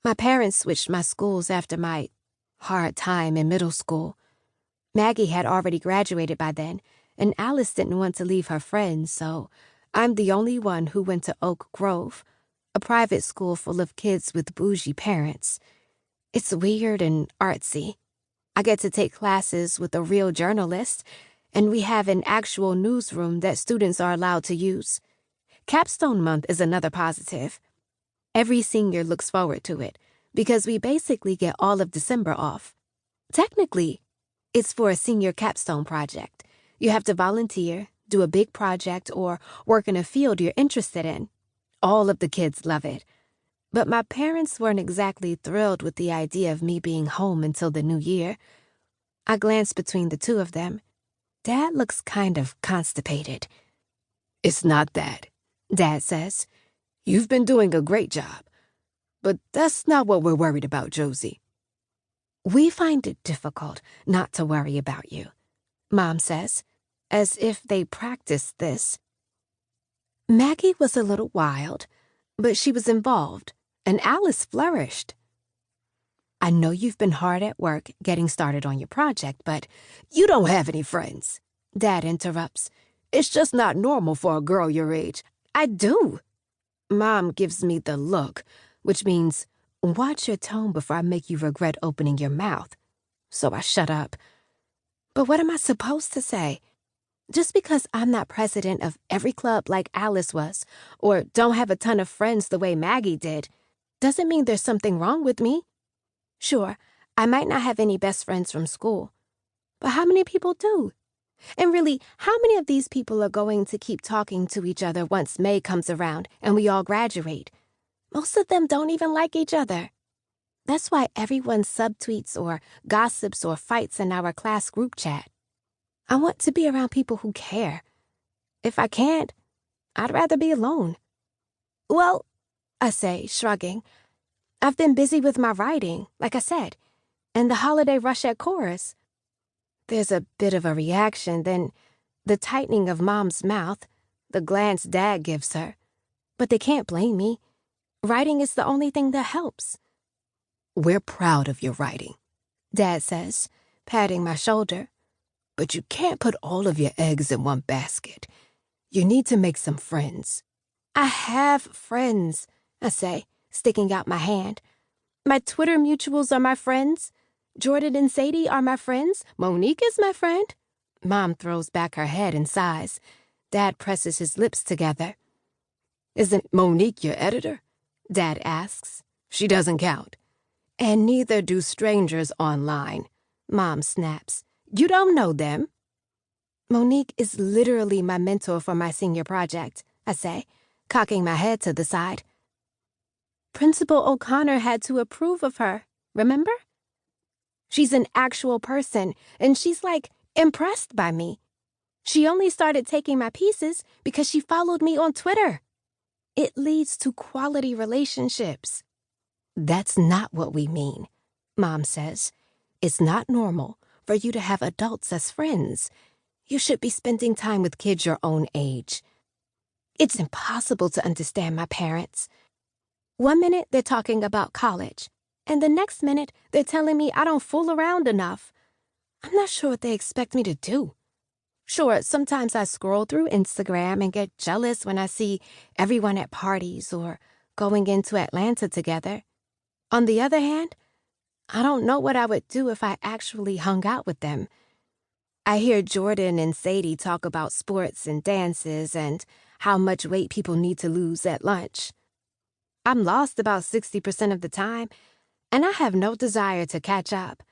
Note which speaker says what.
Speaker 1: My parents switched my schools after my hard time in middle school. Maggie had already graduated by then, and Alice didn't want to leave her friends, so I'm the only one who went to Oak Grove, a private school full of kids with bougie parents. It's weird and artsy. I get to take classes with a real journalist, and we have an actual newsroom that students are allowed to use. Capstone Month is another positive. Every senior looks forward to it, because we basically get all of December off. Technically, it's for a senior capstone project. You have to volunteer, do a big project, or work in a field you're interested in. All of the kids love it. But my parents weren't exactly thrilled with the idea of me being home until the new year. I glanced between the two of them. Dad looks kind of constipated.
Speaker 2: "It's not that,"
Speaker 1: Dad says.
Speaker 2: "You've been doing a great job. But that's not what we're worried about, Josie."
Speaker 1: "We find it difficult not to worry about you," Mom says, as if they practiced this. Maggie was a little wild, but she was involved, and Alice flourished. "I know you've been hard at work getting started on your project, but—"
Speaker 2: "You don't have any friends,"
Speaker 1: Dad interrupts.
Speaker 2: "It's just not normal for a girl your age."
Speaker 1: "I do." Mom gives me the look, which means, watch your tone before I make you regret opening your mouth. So I shut up. But what am I supposed to say? Just because I'm not president of every club like Alice was, or don't have a ton of friends the way Maggie did, doesn't mean there's something wrong with me. Sure, I might not have any best friends from school, but how many people do? And really, how many of these people are going to keep talking to each other once May comes around and we all graduate? Most of them don't even like each other. That's why everyone subtweets or gossips or fights in our class group chat. I want to be around people who care. If I can't, I'd rather be alone. "Well," I say, shrugging, "I've been busy with my writing, like I said, and the holiday rush at chorus." There's a bit of a reaction, then the tightening of Mom's mouth, the glance Dad gives her. But they can't blame me. Writing is the only thing that helps.
Speaker 2: "We're proud of your writing,"
Speaker 1: Dad says, patting my shoulder.
Speaker 2: "But you can't put all of your eggs in one basket. You need to make some friends."
Speaker 1: "I have friends," I say, sticking out my hand. "My Twitter mutuals are my friends. Jordan and Sadie are my friends. Monique is my friend." Mom throws back her head and sighs. Dad presses his lips together.
Speaker 2: "Isn't Monique your editor?"
Speaker 1: Dad asks.
Speaker 2: "She doesn't count."
Speaker 1: "And neither do strangers online," Mom snaps. "You don't know them." "Monique is literally my mentor for my senior project," I say, cocking my head to the side. "Principal O'Connor had to approve of her, remember? She's an actual person, and she's, impressed by me. She only started taking my pieces because she followed me on Twitter. It leads to quality relationships." "That's not what we mean," Mom says. "It's not normal for you to have adults as friends. You should be spending time with kids your own age." It's impossible to understand my parents. One minute they're talking about college, and the next minute they're telling me I don't fool around enough. I'm not sure what they expect me to do. Sure, sometimes I scroll through Instagram and get jealous when I see everyone at parties or going into Atlanta together. On the other hand, I don't know what I would do if I actually hung out with them. I hear Jordan and Sadie talk about sports and dances and how much weight people need to lose at lunch. I'm lost about 60% of the time, and I have no desire to catch up.